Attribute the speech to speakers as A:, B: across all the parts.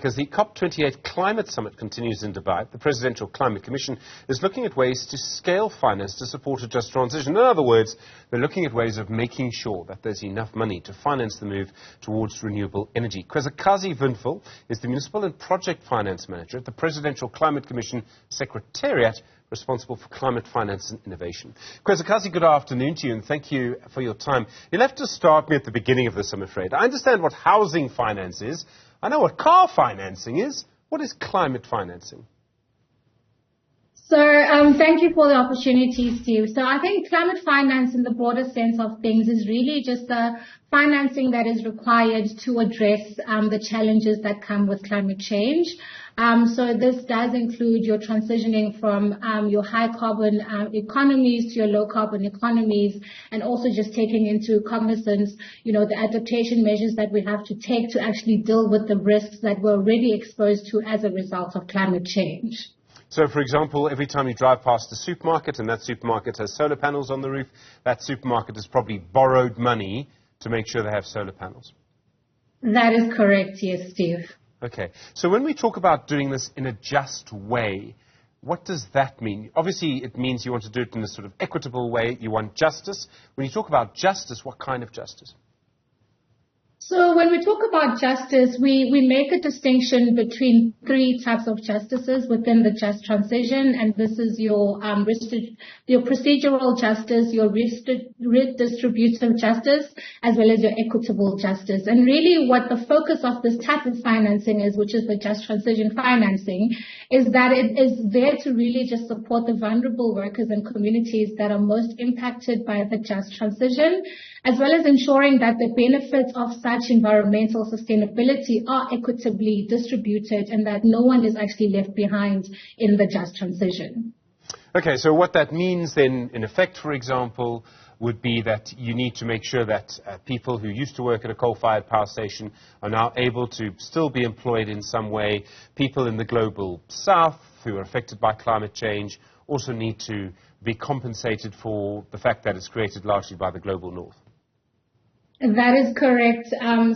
A: As the COP28 Climate Summit continues in Dubai, the Presidential Climate Commission is looking at ways to scale finance to support a just transition. In other words, they're looking at ways of making sure that there's enough money to finance the move towards renewable energy. Khwezikazi Windvoel is the Municipal and Project Finance Manager at the Presidential Climate Commission Secretariat, responsible for climate finance and innovation. Khwezikazi, good afternoon to you, and thank you for your time. You'll have to start me at the beginning of this, I'm afraid. I understand what housing finance is. I know what car financing is. What is climate financing?
B: So thank you for the opportunity, Steve. So I think climate finance in the broader sense of things is really just the financing that is required to address the challenges that come with climate change. So this does include your transitioning from your high carbon economies to your low carbon economies, and also just taking into cognizance, the adaptation measures that we have to take to actually deal with the risks that we're already exposed to as a result of climate change.
A: So, for example, every time you drive past a supermarket and that supermarket has solar panels on the roof, that supermarket has probably borrowed money to make sure they have solar panels.
B: That is correct, yes, Steve.
A: Okay. So when we talk about doing this in a just way, what does that mean? Obviously, it means you want to do it in a sort of equitable way. You want justice. When you talk about justice, what kind of justice?
B: So when we talk about justice, we make a distinction between three types of justices within the just transition, and this is your procedural justice, your redistributive justice, as well as your equitable justice. And really what the focus of this type of financing is, which is the just transition financing, is that it is there to really just support the vulnerable workers and communities that are most impacted by the just transition, as well as ensuring that the benefits of such environmental sustainability are equitably distributed and that no one is actually left behind in the just transition.
A: Okay, so what that means then, in effect, for example, would be that you need to make sure that people who used to work at a coal-fired power station are now able to still be employed in some way. People in the global south who are affected by climate change also need to be compensated for the fact that it's created largely by the global north.
B: That is correct,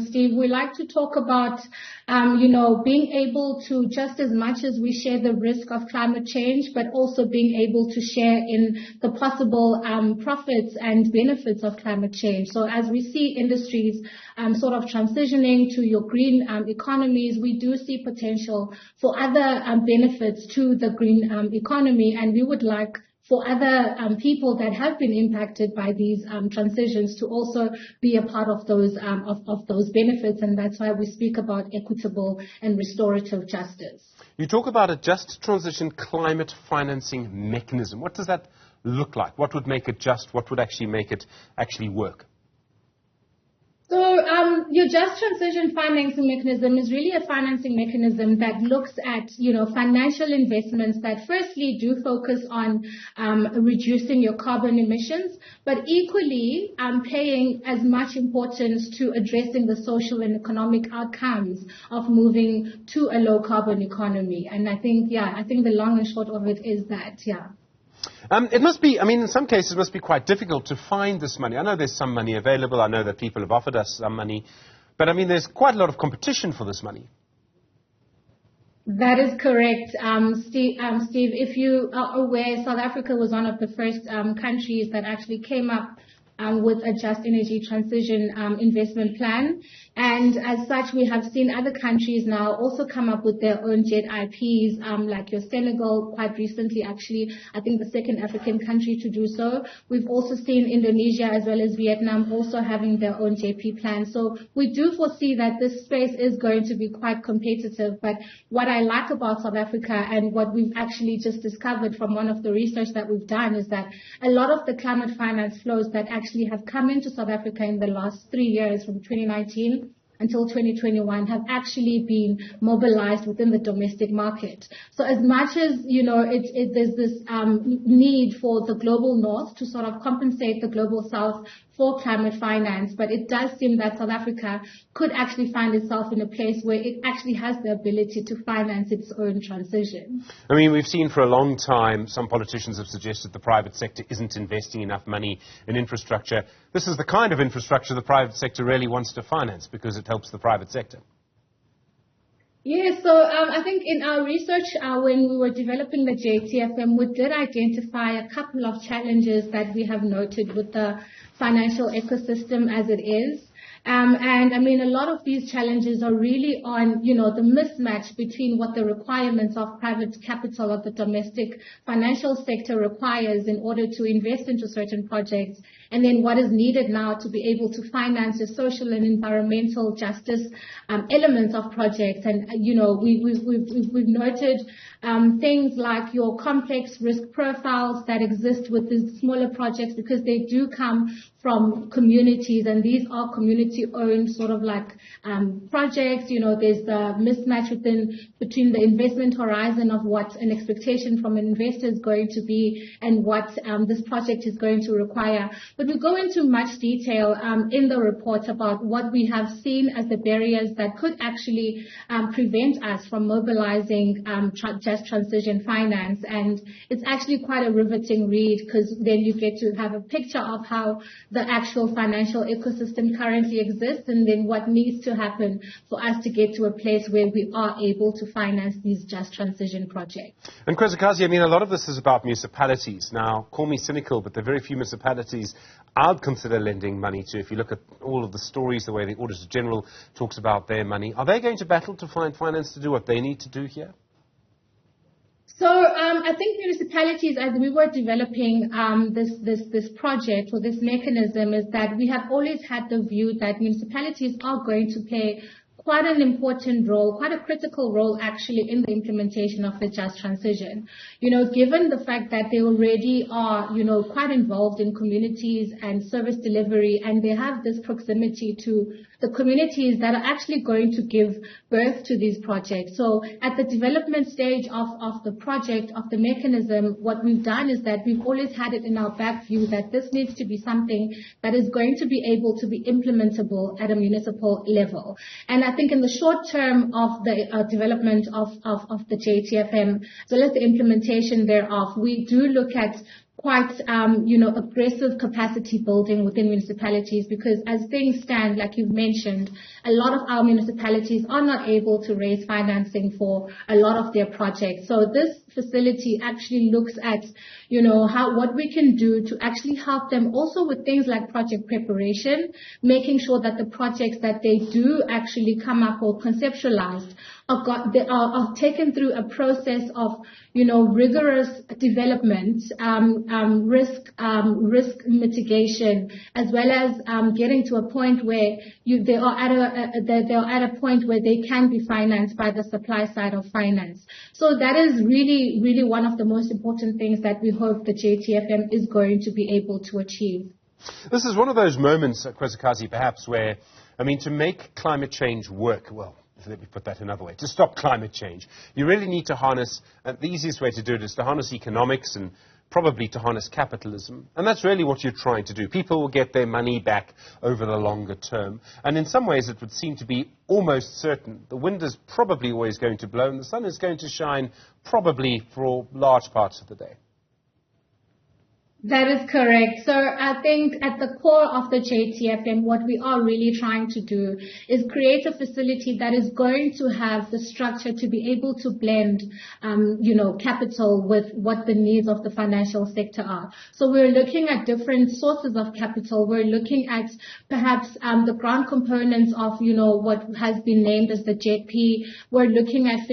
B: Steve. We like to talk about, being able to, just as much as we share the risk of climate change, but also being able to share in the possible profits and benefits of climate change. So as we see industries sort of transitioning to your green economies, we do see potential for other benefits to the green economy, and we would like for other people that have been impacted by these transitions to also be a part of those benefits, and that's why we speak about equitable and restorative justice.
A: You talk about a just transition climate financing mechanism. What does that look like? What would make it just? What would actually make it actually work?
B: So your just transition financing mechanism is really a financing mechanism that looks at, financial investments that firstly do focus on reducing your carbon emissions, but equally paying as much importance to addressing the social and economic outcomes of moving to a low carbon economy. And I think the long and short of it is that,
A: It must be, in some cases, it must be quite difficult to find this money. I know there's some money available. I know that people have offered us some money. But, there's quite a lot of competition for this money.
B: That is correct, Steve. If you are aware, South Africa was one of the first countries that actually came up with a just energy transition investment plan. And as such, we have seen other countries now also come up with their own JIPs, like your Senegal quite recently, actually, I think the second African country to do so. We've also seen Indonesia as well as Vietnam also having their own JP plan. So we do foresee that this space is going to be quite competitive. But what I like about South Africa and what we've actually just discovered from one of the research that we've done is that a lot of the climate finance flows that actually have come into South Africa in the last 3 years, from 2019 until 2021, have actually been mobilized within the domestic market. So as much as, there's this need for the global north to sort of compensate the global south for climate finance, but it does seem that South Africa could actually find itself in a place where it actually has the ability to finance its own transition.
A: We've seen for a long time some politicians have suggested the private sector isn't investing enough money in infrastructure. This is the kind of infrastructure the private sector really wants to finance because it helps the private sector.
B: Yeah, so I think in our research, when we were developing the JTFM, we did identify a couple of challenges that we have noted with the financial ecosystem as it is. And I mean, a lot of these challenges are really on, the mismatch between what the requirements of private capital of the domestic financial sector requires in order to invest into certain projects, and then what is needed now to be able to finance the social and environmental justice elements of projects. And, we've noted things like your complex risk profiles that exist with these smaller projects, because they do come from communities, and these are community-owned sort of like projects. There's the mismatch between the investment horizon of what an expectation from an investor is going to be and what this project is going to require. But we go into much detail in the report about what we have seen as the barriers that could actually prevent us from mobilizing just transition finance. And it's actually quite a riveting read, because then you get to have a picture of how the actual financial ecosystem currently exists, and then what needs to happen for us to get to a place where we are able to finance these just transition projects.
A: And Khwezikazi, I mean, a lot of this is about municipalities. Now, call me cynical, but there are very few municipalities I'd consider lending money to. If you look at all of the stories, the way the Auditor General talks about their money, are they going to battle to find finance to do what they need to do here?
B: So I think municipalities, as we were developing this project or this mechanism, is that we have always had the view that municipalities are going to play quite an important role, quite a critical role actually in the implementation of the just transition. Given the fact that they already are, quite involved in communities and service delivery, and they have this proximity to the communities that are actually going to give birth to these projects. So at the development stage of the project, of the mechanism, what we've done is that we've always had it in our back view that this needs to be something that is going to be able to be implementable at a municipal level. And I think in the short term of the development of the JTFM, as well as the implementation thereof, we do look at quite, aggressive capacity building within municipalities, because as things stand, like you've mentioned, a lot of our municipalities are not able to raise financing for a lot of their projects. So this facility actually looks at, what we can do to actually help them also with things like project preparation, making sure that the projects that they do actually come up or conceptualized are taken through a process of, rigorous development, risk mitigation, as well as getting to a point where they are at a point where they can be financed by the supply side of finance. So that is really, really one of the most important things that we hope the JTFM is going to be able to achieve.
A: This is one of those moments, Khwezikazi, perhaps, where, to make climate change work, well, let me put that another way, to stop climate change, you really need to harness, the easiest way to do it is to harness economics and probably to harness capitalism. And that's really what you're trying to do. People will get their money back over the longer term. And in some ways, it would seem to be almost certain. The wind is probably always going to blow, and the sun is going to shine probably for large parts of the day.
B: That is correct. So I think at the core of the JTFM, what we are really trying to do is create a facility that is going to have the structure to be able to blend, capital with what the needs of the financial sector are. So we're looking at different sources of capital. We're looking at perhaps the grant components of, what has been named as the JP. We're looking at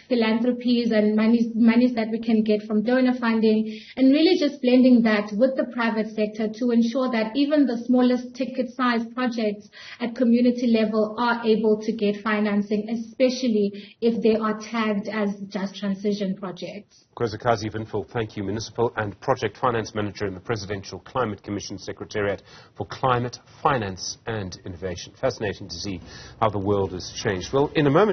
B: philanthropies and monies that we can get from donor funding, and really just blending that with the private sector to ensure that even the smallest ticket size projects at community level are able to get financing, especially if they are tagged as just transition projects.
A: Khwezikazi Windvoel, thank you. Municipal and Project Finance Manager in the Presidential Climate Commission Secretariat for Climate, Finance and Innovation. Fascinating to see how the world has changed. Well, in a moment.